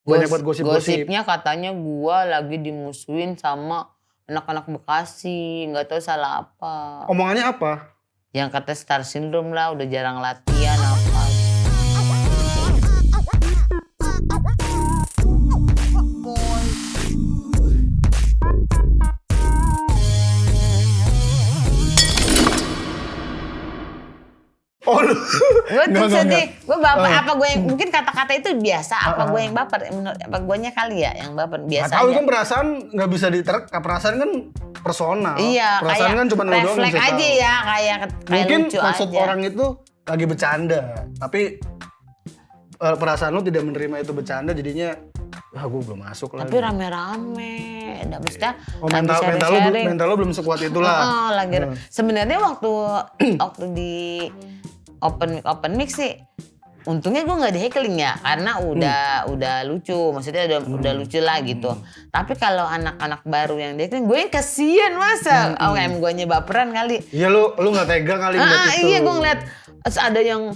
Banyak buat gosip-gosip. Gosipnya katanya gua lagi dimusuhin sama anak-anak Bekasi, nggak tahu salah apa. Omongannya apa? Yang kata star syndrome lah, udah jarang latihan apa. Oh lu. Gue sedih, gue baper. Oh. Apa gue yang mungkin kata-kata itu biasa? Apa gue yang baper? Menurut apa guanya kali ya yang baper biasa? Tahu kan perasaan nggak bisa diterka, perasaan kan personal. Iya, perasaan kayak kan cuma lu doang yang refleks bisa aja tahu. ya, kayak Mungkin lucu maksud aja. orang itu lagi bercanda, tapi perasaan lu tidak menerima itu bercanda, jadinya gue belum masuk lah. Tapi rame-rame, nggak mesti. Mental lu belum sekuat itulah. Lagi. Sebenarnya waktu di open mix sih, untungnya gue nggak di heckling ya, karena udah lucu, maksudnya udah lucu lah gitu. Tapi kalau anak-anak baru yang di heckling, gue yang kasian masa, gue nya baperan kali. Iya lu nggak tega kali ngeliat itu. Iya gue ngeliat ada yang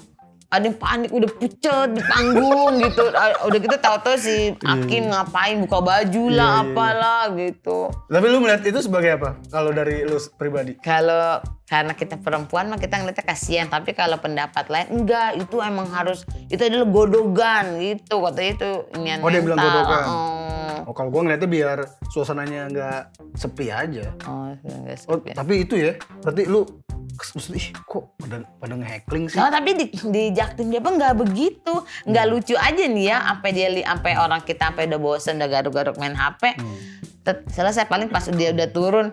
panik udah pucet di panggung gitu. Udah gitu tahu-tahu si Hakim ngapain buka baju lah apalah gitu. Tapi lu melihat itu sebagai apa? Kalau dari lu pribadi? Kalau karena kita perempuan mah kita ngeliatnya kasihan, tapi kalau pendapat lain enggak, itu emang harus, itu adalah godogan gitu, katanya itu inian mental. Dia bilang godogan. Kalau gue ngeliatnya biar suasananya nggak sepi aja. Nggak sepi. Tapi itu ya, berarti lu kok pada nge-heckling sih? Oh, tapi di Jaktim Jepang nggak begitu, nggak lucu aja nih ya, sampai orang kita sampai udah bosen, udah garuk-garuk main HP. Selesai paling pas dia udah turun,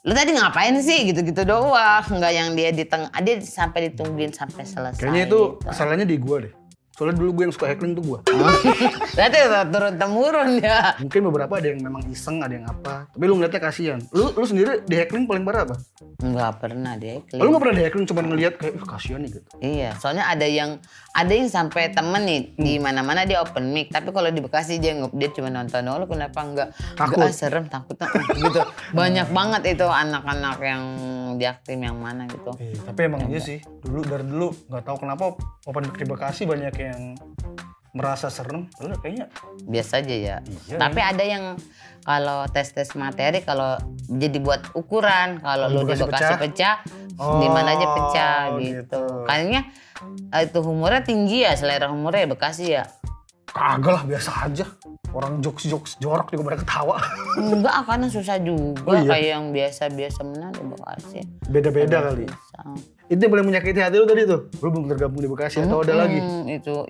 lu tadi ngapain sih gitu-gitu doang, nggak yang dia di tengah, dia sampai ditungguin sampai selesai. Kayaknya itu gitu. kesalahannya di gua deh. Soalnya dulu gue yang suka heckling tuh gua. Berarti turun-temurun ya. Mungkin beberapa ada yang memang iseng, ada yang apa. Tapi lu ngeliatnya kasihan. Lu sendiri di heckling paling parah apa? Nggak pernah di heckling. Lu nggak pernah di heckling, cuma ngeliat kayak kasihan nih gitu. Iya, soalnya ada yang sampai temen nih di mana-mana dia open mic, tapi kalau di Bekasi dia cuma nonton. Oh, lu kenapa enggak? Takut. Serem, takut gitu. Banyak banget itu anak-anak yang di Jaktim yang mana gitu. Tapi emang iya sih. Dari dulu nggak tahu kenapa open mic di Bekasi banyak yang merasa serem. Kayaknya biasa aja ya. Iya, tapi ada yang kalau tes materi, kalau jadi buat ukuran, kalau lu di Bekasi pecah, di mana aja pecah gitu. Kayaknya itu humornya tinggi ya, selera humornya ya Bekasi ya. Kagak lah, biasa aja. Orang jokes jorok juga pada ketawa. Enggak, karena susah juga. Kayak yang biasa-biasa mana di Bekasi. Beda-beda kali. Itu yang paling menyakiti hati lu tadi tuh. Lu belum tergabung di Bekasi atau ada lagi?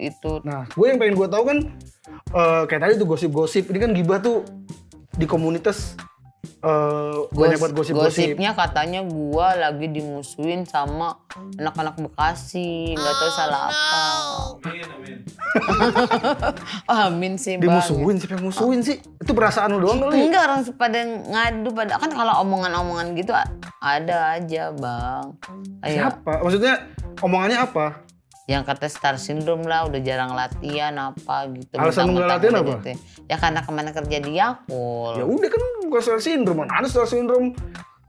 Itu. Nah, yang pengen gue tahu kan kayak tadi tuh gosip-gosip. Ini kan gibah tuh di komunitas banyak buat gosip-gosip. Gosipnya katanya gua lagi dimusuhin sama anak-anak Bekasi, nggak tahu salah apa. Amin sih bang. Dimusuhin, siapa yang musuhin sih? Itu perasaan lu doang kali? Enggak, orang pada ngadu kan kalau omongan-omongan gitu ada aja bang. Siapa? Maksudnya omongannya apa? Yang kata star syndrome lah, udah jarang latihan apa gitu. Alasan nggak latihan apa? Gitu. Ya karena kemana kerja di Yakul. Ya udah kan bukan star syndrome, mana ada star syndrome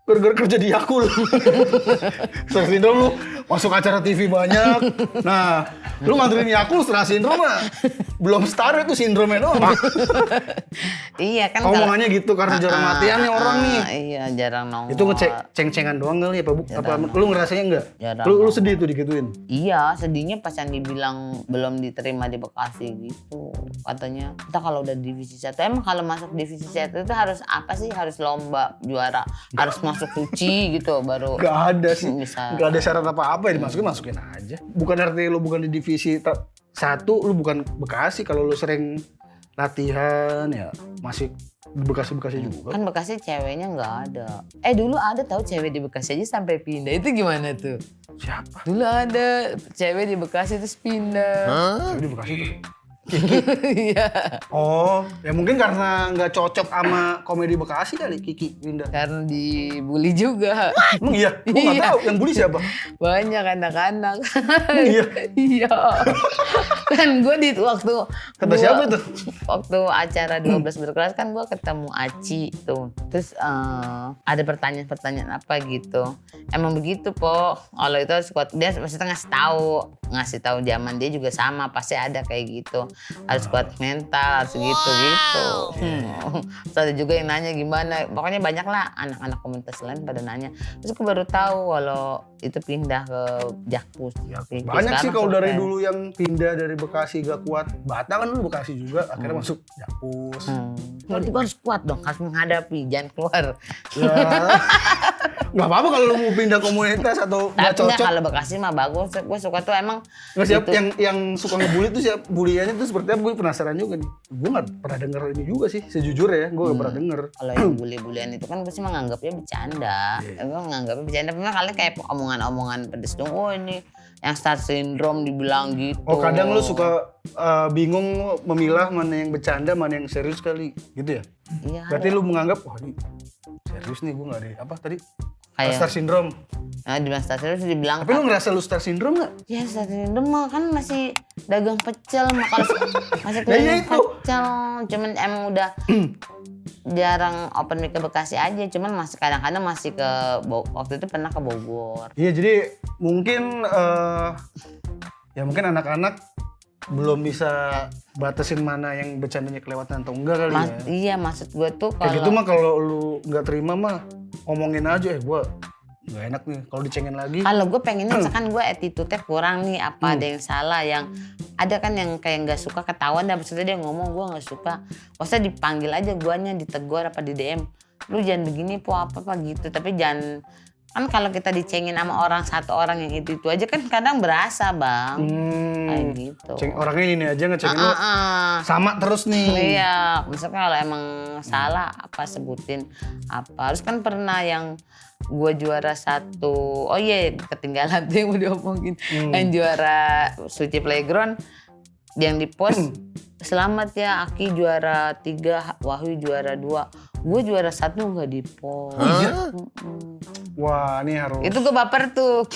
gara-gara kerja di Yakul. Star syndrome lu masuk acara TV banyak. Nah, lu nganterin Yakul star syndrome mah belum star itu sindromnya doang. Iya kan. Omongannya gitu karena jarang latihan nih orang nih. Iya, jarang nongol. Itu ceng-cengan doang kali apa lu ngerasanya enggak? Lu sedih tuh digituin? Iya, sedihnya pas yang dibilang belum diterima di Bekasi gitu. Katanya, kita kalau udah divisi 1, emang kalau masuk divisi 1 itu harus apa sih? Harus lomba juara, harus masuk suci gitu baru. Gak ada sih. Bisa. Gak ada syarat apa-apa ya masukin aja. Bukan artinya lu bukan di divisi 1, lu bukan Bekasi. Kalau lu sering latihan ya masih di Bekasi juga. Kan Bekasi ceweknya nggak ada. Dulu ada tahu cewek di Bekasi aja sampai pindah. Itu gimana tuh? Siapa? Dulu ada cewek di Bekasi terus pindah. Cewek di Bekasi tuh? Iya. Oh, ya mungkin karena nggak cocok sama komedi Bekasi kali Kiki pindah. Karena dibully juga. Emang iya? Gue nggak tahu yang bully siapa? Banyak anak-anak. Iya. Iya. Kan gue di waktu kata siapa itu? Waktu acara 12 berkelas kan gue ketemu Aci tuh. Terus ada pertanyaan apa gitu. Emang begitu po. Kalau itu harus kuat, dia maksudnya ngasih tahu. ngasih tahu zaman dia juga sama, pasti ada kayak gitu. Harus kuat mental, harus gitu-gitu. Terus ada juga yang nanya gimana, pokoknya banyak lah anak-anak komunitas lain pada nanya. Terus aku baru tahu kalau itu pindah ke Jakpus. Ya, banyak sih kalau dari dulu yang pindah dari Bekasi gak kuat. Bata kan dulu Bekasi juga, akhirnya masuk Jakpus. Berarti harus kuat dong, harus menghadapi, jangan keluar. Ya, nggak apa-apa kalau lu mau pindah komunitas atau nggak Tapi cocok. kalau Bekasi mah bagus, gue suka tuh emang. Nggak siap gitu. yang suka ngebully tuh siap buliannya tuh seperti apa? Gue penasaran juga nih. Gue nggak pernah denger ini juga sih, sejujurnya gue nggak pernah denger. Kalau yang bully-bulian itu kan gue sih menganggapnya bercanda. Gue menganggapnya bercanda, memang kalian kayak omongan-omongan pedes dong. Oh ini yang star syndrome dibilang gitu. Oh kadang lu suka bingung memilah mana yang bercanda, mana yang serius kali, gitu ya? Iya. Berarti lu menganggap, wah ini serius nih gue nggak ada apa tadi? Kayak- Star syndrome. Nah, dibilang star syndrome terus dibilang. Tapi lu ngerasa lu star syndrome nggak? Ya star syndrome mah kan masih dagang pecel, mah kalau masih Iya, keliling itu. pecel. Cuman emang udah jarang open mic ke Bekasi aja. Cuman masih kadang-kadang masih ke waktu itu pernah ke Bogor. Iya jadi mungkin ya mungkin anak-anak belum bisa batasin mana yang bercandanya kelewatan atau enggak kali ya. Iya maksud gue tuh Kayak gitu mah kalau lu nggak terima mah ngomongin aja gua nggak enak nih kalau dicengin lagi. kalau gue pengennya misalkan gue attitude-nya kurang nih, apa ada yang salah, yang ada kan yang kayak nggak suka ketahuan, dan maksudnya dia ngomong gue nggak suka, maksudnya dipanggil aja guanya, ditegur apa di DM, lu jangan begini po apa gitu. Tapi jangan, kan kalau kita dicengin sama orang satu orang yang itu aja kan kadang berasa bang, kayak gitu. Orangnya ini aja ngecengin lu sama terus nih. Iya, misalkan kalau emang salah apa sebutin apa. Harus kan pernah yang gue juara 1, oh iya ketinggalan tuh yang mau diomongin. Yang juara Suci Playground, yang di post, selamat ya Aki juara 3, Wahyu juara 2. Gue juara 1 nggak di post. Iya? Wah ini harus. Itu gue baper tuh.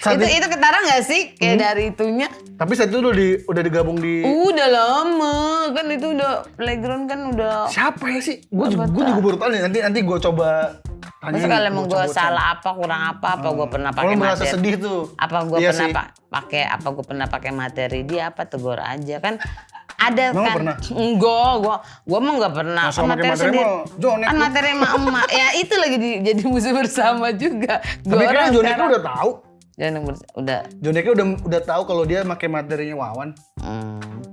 itu ketara nggak sih kayak dari itunya? Tapi saat itu udah digabung di. Udah lama kan, itu udah Playground kan udah. Siapa ya sih? Gue juga baru tahu nih. Nanti gue coba tanya. Masa kalau emang gue salah apa, kurang apa gue pernah pakai Kalau merasa materi. sedih tuh. Apa gue Iya pernah sih. pakai, apa gue pernah pakai materi dia, apa tegur aja kan. Ada Emang kan? pernah? Enggak, gue mah nggak pernah. Nah, soal pakai materi mah Jonek Kan lu. materi emak-emak. Ya itu lagi jadi musuh bersama juga. Tapi kan Joneknya udah tahu. Udah. Joneknya udah tahu kalau dia pakai materinya Wawan.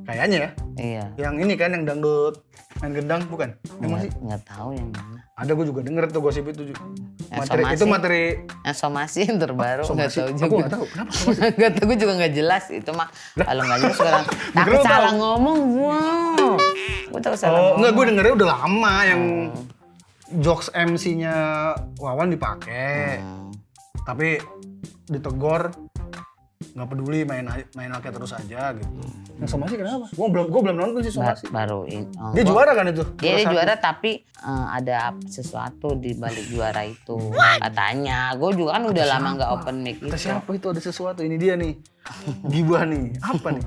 Kayaknya ya. Iya. Yang ini kan yang dangdut main gendang bukan? Emang sih? Nggak tahu yang mana. Ada gue juga denger tuh gosip itu juga. Yang Materi somasi. itu materi Yang somasi yang terbaru nggak somasi. tahu Aku juga. nggak tahu kenapa somasi. Nggak tahu, gue juga nggak jelas itu mah. Kalau nggak jelas sekarang. Tapi lu salah tahu. ngomong gue. Gue tahu salah Oh, ngomong. enggak gue dengernya udah lama yang jokes MC-nya Wawan dipakai. Tapi ditegor nggak peduli main aja terus aja gitu. Yang somasi kenapa? Gue belum nonton sih somasi. Baru ini. Dia juara kan itu? Dia satu. juara, tapi ada sesuatu di balik juara itu katanya. Gue juga kan udah lama nggak open mic Kata itu. siapa itu ada sesuatu? Ini dia nih. Gibah nih. Apa nih?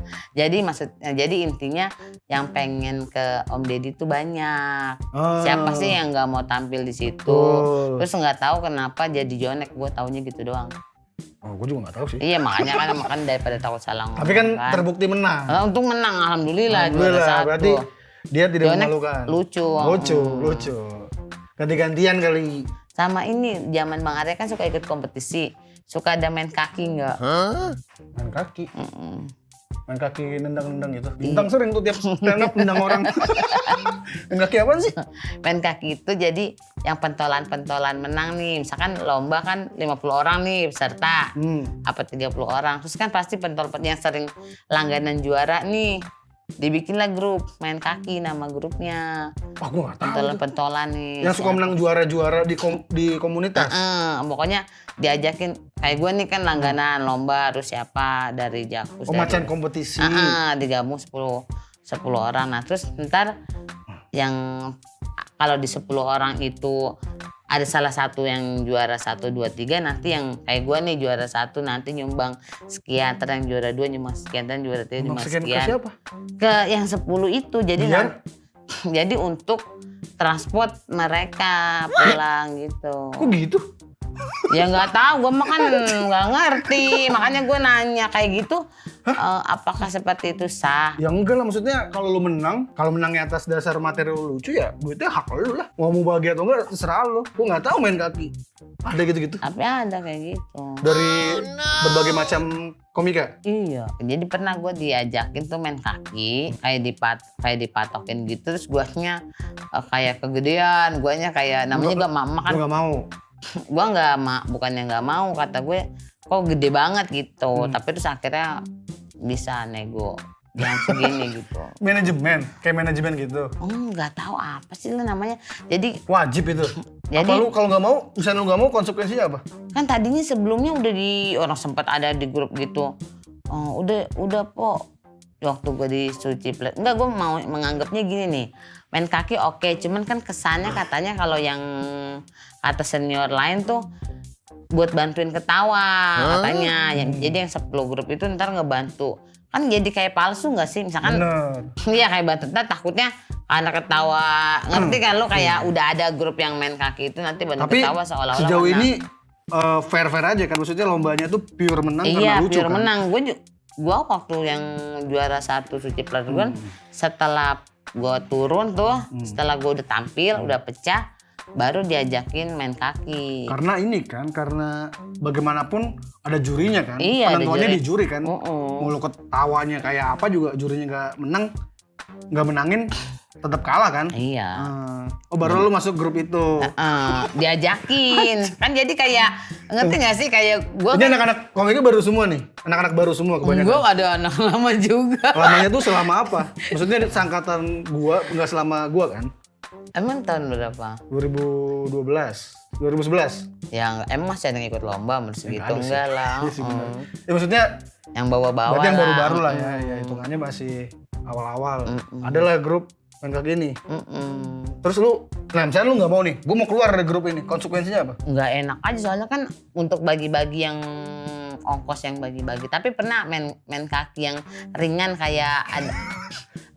Jadi intinya yang pengen ke Om Deddy itu banyak. Oh. Siapa sih yang nggak mau tampil di situ? Betul. Terus nggak tahu kenapa jadi Jonek. Gue taunya gitu doang. Oh, gue juga nggak tahu sih. Iya makanya kan daripada takut salah ngomong. Tapi kan terbukti menang. Untung menang, alhamdulillah juara Alhamdulillah, 1. berarti dia tidak Jonek memalukan. lucu. Lucu. Ganti-gantian kali. Sama ini zaman Bang Arya kan suka ikut kompetisi. Suka ada main kaki nggak? Main kaki. Main kaki nendang-nendang gitu. Bintang sering tuh tiap stand up nendang orang. Main kaki apaan sih? Main kaki itu jadi yang pentolan-pentolan menang nih. Misalkan lomba kan 50 orang nih peserta. Apa 30 orang. Terus kan pasti pentol yang sering langganan juara nih. Dibikinlah grup main kaki, nama grupnya. Wah, gue nggak tahu. Pentolan-pentolan nih. Yang suka menang juara-juara di komunitas. Pokoknya diajakin kayak gue nih kan langganan lomba harus siapa dari Jakpus. Oh, macan kompetisi. Digabung 10 orang. Nah terus ntar yang kalau di 10 orang itu ada salah satu yang juara 1, 2, 3, nanti yang kayak gue nih juara 1 nanti nyumbang sekian, terus yang juara 2 nyumbang sekian, dan juara 3 nyumbang Sekian ke sekian. siapa? Ke yang 10 itu. Jadi jadi untuk transport mereka pulang gitu. Kok gitu? Ya nggak tahu, gue makan nggak ngerti. Makanya gue nanya kayak gitu, apakah seperti itu sah? Ya enggak lah, maksudnya kalau lu menang, kalau menangnya atas dasar materi lu lucu ya duitnya hak lu lah. Mau bahagia atau enggak terserah lu. Gue nggak tahu main kaki. Ada gitu-gitu. Tapi ada kayak gitu. Dari berbagai macam komika. Iya, jadi pernah gue diajakin tuh main kaki, kayak dipatokin gitu, terus guanya kayak kegedean, guanya kayak namanya gak makan. Gue nggak mau. Gue bukannya nggak mau, kata gue kok gede banget gitu, tapi terus akhirnya bisa nego yang segini gitu. Manajemen, kayak manajemen gitu. Nggak tahu apa sih lah namanya. Jadi Wajib itu. Jadi- apa lu kalau nggak mau, misalnya lu nggak mau konsekuensinya apa? kan tadinya sebelumnya udah orang sempat ada di grup gitu. Udah po. Waktu gue di Suci Plat, enggak, gue mau menganggapnya gini nih, main kaki oke, cuman kan kesannya katanya kalau yang kata senior lain tuh buat bantuin ketawa katanya, jadi yang 10 grup itu ntar ngebantu, kan jadi kayak palsu nggak sih, misalkan Bener. iya kayak bantu, ntar takutnya karena ketawa, ngerti kan lo, kayak udah ada grup yang main kaki itu nanti bantu Tapi ketawa seolah-olah sejauh menang. ini fair-fair aja kan, maksudnya lombanya tuh pure menang Iya, karena lucu pure kan. menang. Gue waktu yang juara 1 Suci Pelajaran, setelah gue turun tuh, setelah gue udah tampil, udah pecah, baru diajakin main kaki. Karena ini kan, karena bagaimanapun ada jurinya kan. Iya, ada penentuannya juri. di juri kan. Mau lu ketawanya kayak apa juga jurinya nggak menangin, tetap kalah kan. Iya. Oh baru lu masuk grup itu. Diajakin. Kan jadi kayak, ngerti gak sih, kayak gue Ini anak-anak komiknya baru semua nih, anak-anak baru semua kebanyakan. gue ada anak lama juga. Lamanya tuh selama apa? Maksudnya seangkatan gua, nggak selama gua kan? Emang tahun berapa? 2012, 2011. Yang emang masih ada yang ikut lomba menurut segitu? ada sih. Enggak lah. Iya sih, benar. Ya maksudnya Yang bawa-bawa berarti yang lah. baru-baru lah ya hitungannya masih awal-awal. Adalah grup main kayak gini. Terus lu, nah misalnya lu nggak mau nih, gua mau keluar dari grup ini, konsekuensinya apa? Nggak enak aja soalnya kan untuk bagi-bagi yang ongkos yang bagi-bagi, tapi pernah main kaki yang ringan kayak ada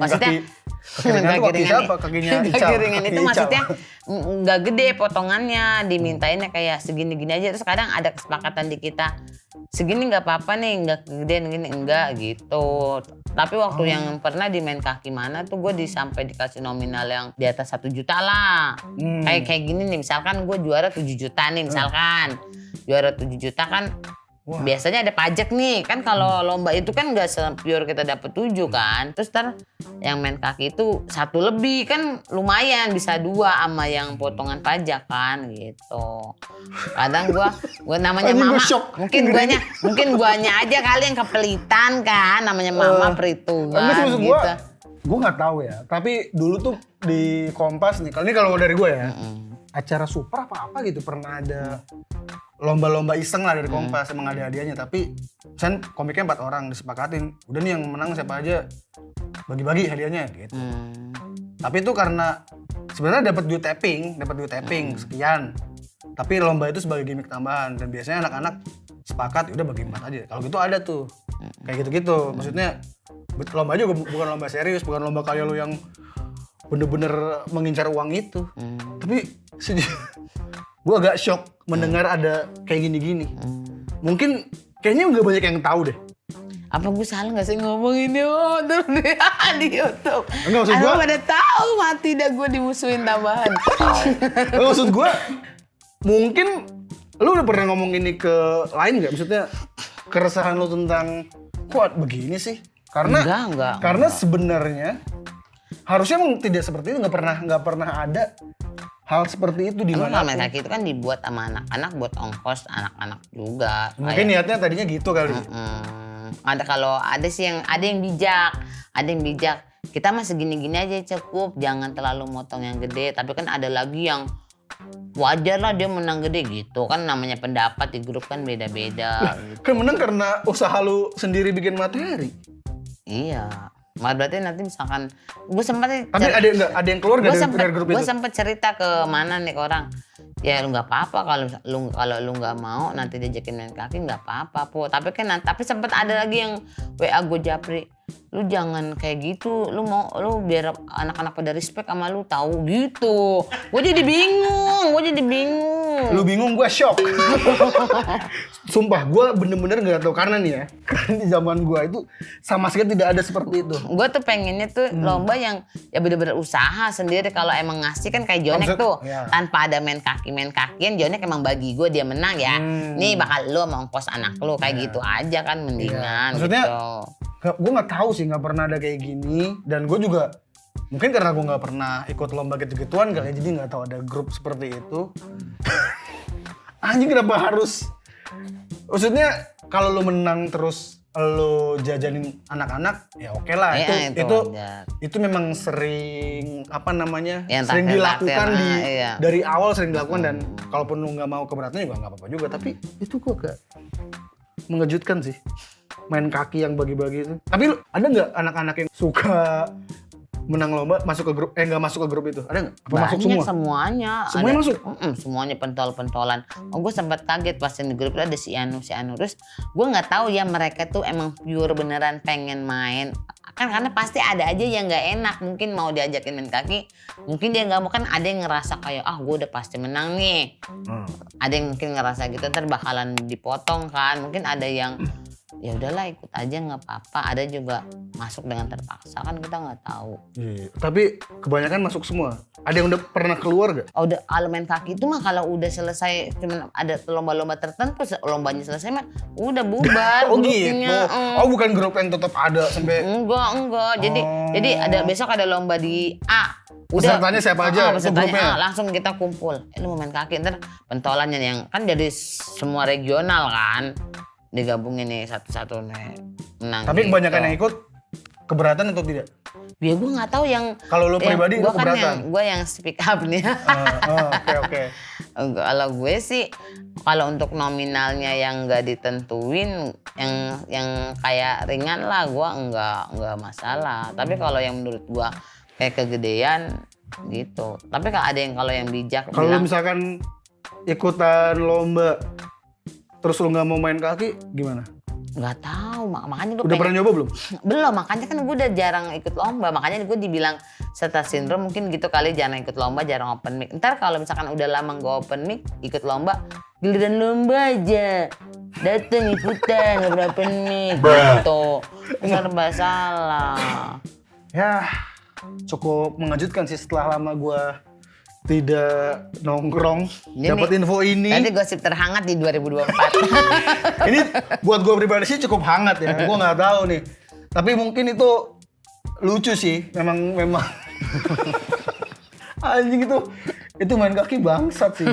maksudnya Kaki ringan tuh kaki siapa? Kakinya Ical. kaki ringan Kaki itu Ical. maksudnya nggak gede potongannya, dimintainnya kayak segini-gini aja, terus kadang ada kesepakatan di kita segini nggak apa-apa nih, nggak gedean gini enggak gitu. Tapi waktu yang pernah di main kaki mana tuh gue sampai dikasih nominal yang di atas 1 juta lah. Kayak gini nih, misalkan gue juara 7 juta nih misalkan. Juara 7 juta kan biasanya ada pajak nih. Kan kalau lomba itu kan nggak se-pure kita dapet 7 kan. Terus ntar yang main kaki itu 1 lebih kan lumayan, bisa 2 sama yang potongan pajak kan gitu. Kadang gue namanya Anjing, mama, gua shock. mungkin guanya aja kali yang kepelitan kan, namanya mama perhitungan Enggak sih, maksud gitu. gue nggak tahu ya. Tapi dulu tuh di Kompas nih, kalau dari gue ya, acara super apa gitu pernah ada lomba-lomba iseng lah dari Kompas, emang ada hadiahnya. Tapi misalnya komiknya 4 orang disepakatin, udah nih yang menang siapa aja bagi-bagi hadiahnya gitu. Tapi itu karena sebenarnya dapat duit tapping sekian. Tapi lomba itu sebagai gimmick tambahan dan biasanya anak-anak sepakat udah bagi 4 aja. Kalau gitu ada tuh kayak gitu-gitu. Maksudnya lomba juga bukan lomba serius, bukan lomba kayak lu yang bener-bener mengincar uang itu. Tapi gue agak shock mendengar ada kayak gini-gini. Mungkin kayaknya nggak banyak yang tahu deh. Apa gue salah nggak sih ngomong ini terus di YouTube? Enggak, maksud gua- pada tahu mati dah gue dimusuhin tambahan. Maksud gue mungkin lu udah pernah ngomong ini ke lain nggak? Maksudnya keresahan lu tentang kok begini sih? Karena Enggak. karena sebenarnya harusnya emang tidak seperti itu, nggak pernah ada hal seperti itu di Emang mana. kalau main kaki itu kan dibuat sama anak-anak buat ongkos anak-anak juga. Mungkin niatnya tadinya gitu kali. Ada kalau ada sih yang bijak, kita mah segini-gini aja cukup, jangan terlalu motong yang gede. Tapi kan ada lagi yang wajar lah dia menang gede gitu kan, namanya pendapat di grup kan beda-beda. Gitu. Kan menang karena usaha lu sendiri bikin materi. Iya, berarti nanti misalkan gue sempat Tapi ada yang keluar nggak dari grup gue itu? sempet cerita ke mana nih ke orang, ya lu nggak apa-apa kalau lu nggak mau nanti diajakin main kaki nggak apa-apa po. Tapi sempet ada lagi yang WA gue japri, lu jangan kayak gitu, lu biar anak-anak pada respect sama lu tahu gitu. Gue jadi bingung Lu bingung, gue shock. Sumpah, gue bener-bener gak tahu karena nih ya. Karena di zaman gue itu sama sekali tidak ada seperti itu. Gue tuh pengennya tuh lomba yang ya bener-bener usaha sendiri. Kalau emang ngasih kan kayak Jonek tuh. Ya. Tanpa ada main kakian. Jonek emang bagi gue dia menang ya. Nih bakal lu mau ongkos anak lu. Kayak gitu aja kan mendingan Maksudnya, gitu. gue gak tahu sih, gak pernah ada kayak gini. Dan gue juga, mungkin karena gue gak pernah ikut lomba gitu-gituan kali ya. Jadi gak tahu ada grup seperti itu. Anjing kenapa harus... Maksudnya kalau lu menang terus lu jajanin anak-anak ya oke lah, Iya, itu memang sering apa namanya Ya, sering dilakukan iya. dari awal sering dilakukan dan kalaupun lu nggak mau keberatan juga nggak apa-apa juga, tapi itu kok agak mengejutkan sih main kaki yang bagi-bagi itu. Tapi ada nggak anak-anak yang suka menang lomba masuk ke grup nggak masuk ke grup itu, ada nggak? Apa masuk semua? Semuanya Masuk? Semuanya pentol-pentolan. Gue sempat kaget pas di grup itu ada si Anu terus gue nggak tahu ya mereka tuh emang pure beneran pengen main kan, karena pasti ada aja yang nggak enak, mungkin mau diajakin main kaki mungkin dia nggak mau, kan ada yang ngerasa kayak gue udah pasti menang nih. Ada yang mungkin ngerasa gitu ntar bakalan dipotong kan, mungkin ada yang ya udahlah ikut aja nggak apa-apa, ada juga masuk dengan terpaksa kan, kita nggak tahu. Iya. Tapi kebanyakan masuk semua. Ada yang udah pernah keluar gak? Udah kalau main kaki itu mah kalau udah selesai cuman ada lomba-lomba tertentu, lombanya selesai mah udah bubar. Oh gitu. Oh bukan grup yang tetap ada sampai. Enggak. Jadi ada besok ada lomba di A. Pesertanya siapa aja? Pesertanya langsung kita kumpul. Lu mau main kaki, ntar pentolannya yang kan dari semua regional kan. Digabungin nih satu-satu nih menang. Tapi gitu. kebanyakan yang ikut keberatan atau tidak? Ya gue nggak tahu yang. Kalau lo pribadi lo keberatan? Gue yang speak up nih. Oke. Kalau gue sih kalau untuk nominalnya yang nggak ditentuin, yang kayak ringan lah, gue nggak masalah. Tapi kalau yang menurut gue kayak kegedean gitu. Tapi kalau yang bijak. Kalau misalkan ikutan lomba terus lu nggak mau main kaki gimana? Nggak tahu, makanya gue udah pernah nyoba belum? Belum, makanya kan gue udah jarang ikut lomba, makanya gue dibilang setara sindrom mungkin gitu kali, jarang ikut lomba, jarang open mic. Ntar kalau misalkan udah lama nggak open mic, ikut lomba, giliran lomba aja dateng ikutan nggak berapa mic gitu, serba salah. Ya cukup mengejutkan sih setelah lama gue tidak nongkrong, dapat info ini. Nanti gosip terhangat di 2024. Ini buat gue pribadi sih cukup hangat ya. Gue nggak tahu nih. Tapi mungkin itu lucu sih. Memang. Anjing itu main kaki bangsat sih.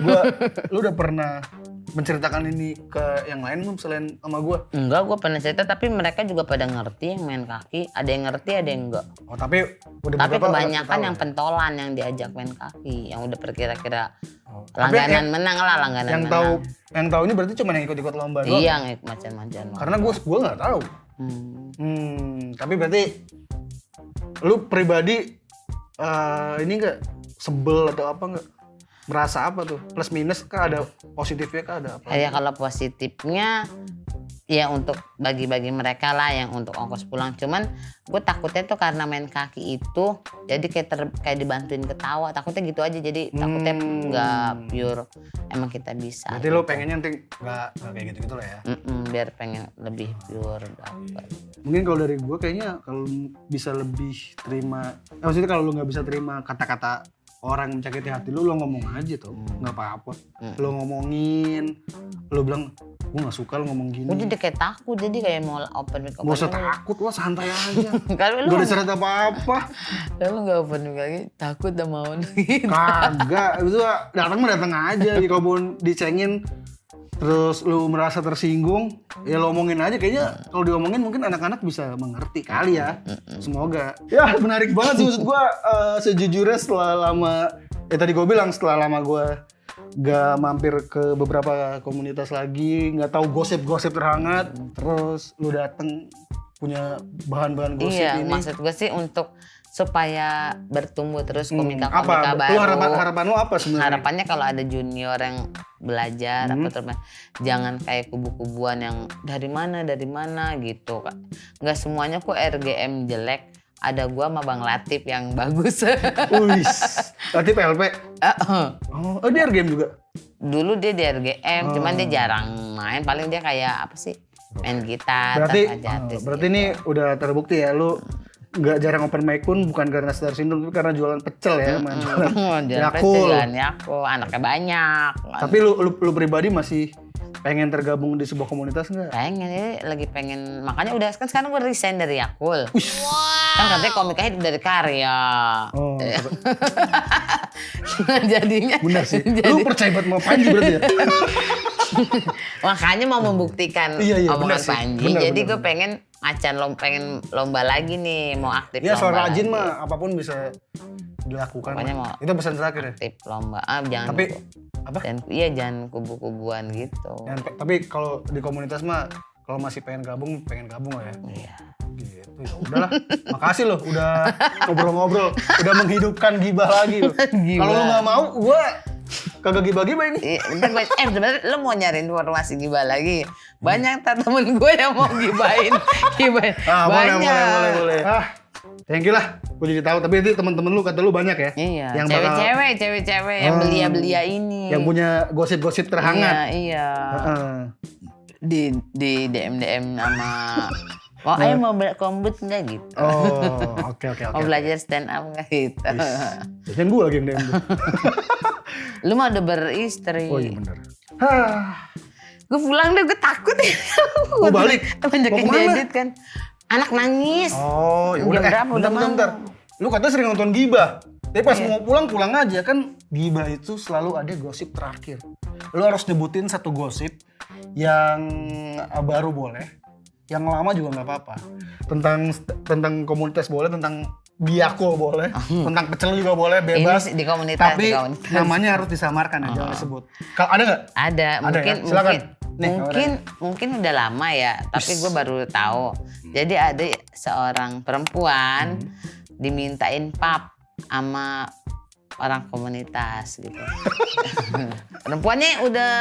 Lu udah pernah menceritakan ini ke yang lain belum selain sama gue? Enggak, gue pernah cerita tapi mereka juga pada ngerti yang main kaki. Ada yang ngerti, ada yang enggak. Oh tapi udah tapi kebanyakan yang pentolan yang diajak main kaki, yang udah perkira-kira langganan menang lah, langganan yang menang. Yang tahu ini berarti cuma yang ikut-ikut lomba doang? Iya, macam-macam. Karena gue nggak tahu. Tapi berarti lu pribadi ini nggak sebel atau apa nggak? Merasa apa tuh? Plus minus kah, ada positifnya kah, ada apa? Ya kalau positifnya ya untuk bagi-bagi mereka lah yang untuk ongkos pulang. Cuman gue takutnya tuh karena main kaki itu jadi kayak dibantuin ketawa. Takutnya gitu aja, jadi takutnya nggak pure emang kita bisa. Berarti lo pengennya nanti nggak kayak gitu-gitu lah ya? Biar pengen lebih pure dapet. Mungkin kalau dari gue kayaknya kalau bisa lebih terima, maksudnya kalau lo nggak bisa terima kata-kata orang menyakiti hati lu, lo ngomong aja tuh, nggak apa-apa. Lo ngomongin, lo bilang, gue nggak suka lo ngomong gini. Gue jadi kayak takut, jadi kayak mau open mic. Gak usah takut, lo santai aja. Kalau gak ada syarat apa-apa. Kalau nggak open mic lagi, takut udah mau gitu. Kagak, itu datang aja. Kalau mau dicengin, terus lu merasa tersinggung, ya lo omongin aja. Kayaknya kalau diomongin mungkin anak-anak bisa mengerti kali ya. Semoga. Ya menarik banget sih, maksud gue sejujurnya setelah lama, tadi gue bilang setelah lama gue gak mampir ke beberapa komunitas lagi, gak tahu gosip-gosip terhangat, terus lu dateng punya bahan-bahan gosip ini. Iya, maksud gue sih untuk supaya bertumbuh terus komika-komika baru. Lu harapan lu apa sebenarnya? Harapannya kalau ada junior yang belajar terus jangan kayak kubu-kubuan yang dari mana gitu. Nggak semuanya kok RGM jelek. ada gua sama Bang Latif yang bagus. Wih, Latif LP. Oh, dia game juga. Dulu dia di RGM, cuman dia jarang main. Paling dia kayak apa sih? Main gitar. Berarti ini udah terbukti ya, lu nggak jarang open mic pun bukan karena star syndrome, tapi karena jualan pecel ya, jualan Yakult. Anaknya banyak. Tapi lu pribadi masih pengen tergabung di sebuah komunitas nggak? Pengen, ini lagi pengen. Makanya udah kan sekarang gue resign dari Yakult. Kan katanya komika hidup dari karya. Oh, Jadinya. benar sih. Lu percaya banget sama Panji berarti ya? Makanya mau membuktikan omongan Panji. Jadi gue pengen pengen lomba lagi nih, mau aktif ya, lomba. soal rajin mah apapun bisa dilakukan. Itu pesan terakhir ya. Aktif lomba. Jangan. Tapi apa? Jangan kubu-kubuan gitu. Tapi kalau di komunitas mah kalau masih pengen gabung lah ya. Iya. Gitu. Ya udahlah. Makasih loh udah ngobrol-ngobrol, udah menghidupkan gibah lagi loh. Kalau lu nggak mau, gua kagak gibah-gibah ini. Sebenarnya lo mau nyari informasi gibah lagi. Banyak temen gue yang mau gibahin. Banyak. Boleh. Thank you lah. Gue jadi tahu. Tapi itu teman-teman lu kata lu banyak ya. Iya. Yang Cewek-cewek yang belia ini. Yang punya gosip-gosip terhangat. Iya. Di DM sama ayo mau kombut nggak gitu. Oke. Mau belajar stand up nggak gitu. Biasanya gue lagi yang DM. Lu mah udah beristri. Oh iya benar. Gue pulang deh, gue takut. Mau balik? Banyakin diedit kan. Anak nangis. Oh, ya udah. Bentar. Lu katanya sering nonton gibah. Tapi pas mau pulang aja kan. Gibah itu selalu ada gosip terakhir. Lu harus nyebutin satu gosip yang baru boleh, yang lama juga nggak apa-apa. Tentang komunitas boleh, tentang Biako boleh, tentang pecel juga boleh, bebas. Ini di komunitas. Tapi namanya harus disamarkan ya, jangan disebut. Kalau ada nggak? Ada. Silakan. Mungkin udah lama ya, tapi gue baru tahu. Jadi ada seorang perempuan dimintain pap sama orang komunitas gitu. Perempuannya udah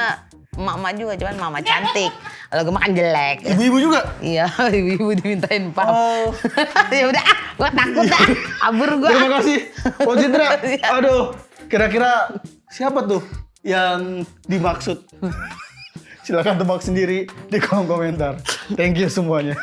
emak-emak juga, cuman mama cantik. Kalau gue makan jelek. Ibu-ibu juga? Iya, ibu-ibu dimintain pap. Ya udah, gue takut dah. Abur gue. Terima kasih, Pak Citra. Aduh, kira-kira siapa tuh yang dimaksud? Silakan tebak sendiri di kolom komentar. Thank you semuanya.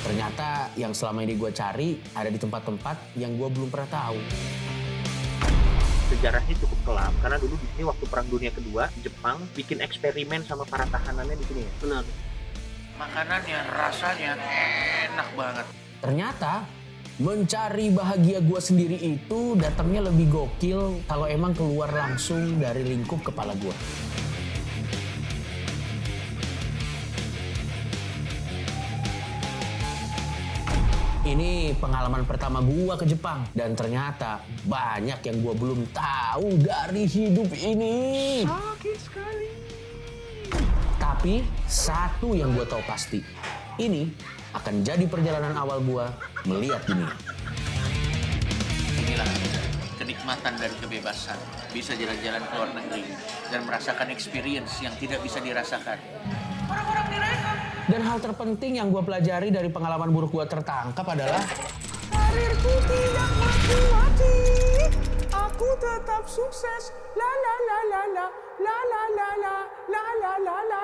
Ternyata yang selama ini gue cari ada di tempat-tempat yang gue belum pernah tahu. Sejarahnya cukup kelam karena dulu di sini waktu Perang Dunia Kedua Jepang bikin eksperimen sama para tahanannya di sini. Benar. Makanannya rasanya enak banget. Ternyata mencari bahagia gue sendiri itu datangnya lebih gokil kalau emang keluar langsung dari lingkup kepala gue. Ini pengalaman pertama gua ke Jepang dan ternyata banyak yang gua belum tahu dari hidup ini. Sakit sekali. Tapi satu yang gua tahu pasti, ini akan jadi perjalanan awal gua melihat dunia. Inilah kenikmatan dari kebebasan. Bisa jalan-jalan ke luar negeri dan merasakan experience yang tidak bisa dirasakan. Orang-orang direhab. Dan hal terpenting yang gue pelajari dari pengalaman buruk gue tertangkap adalah karirku tidak mati-mati, aku tetap sukses. La la la la la la la la la la la la la.